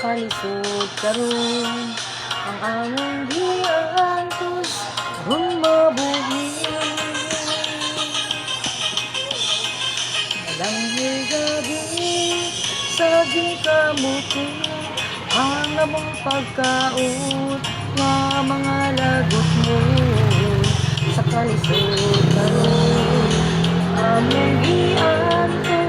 kalisod karon ang among giantos aron mabuhi. Malanghig gabi sa gikamuti ang among pagkaon nga mga lagot mo sa kalisod karon among giantos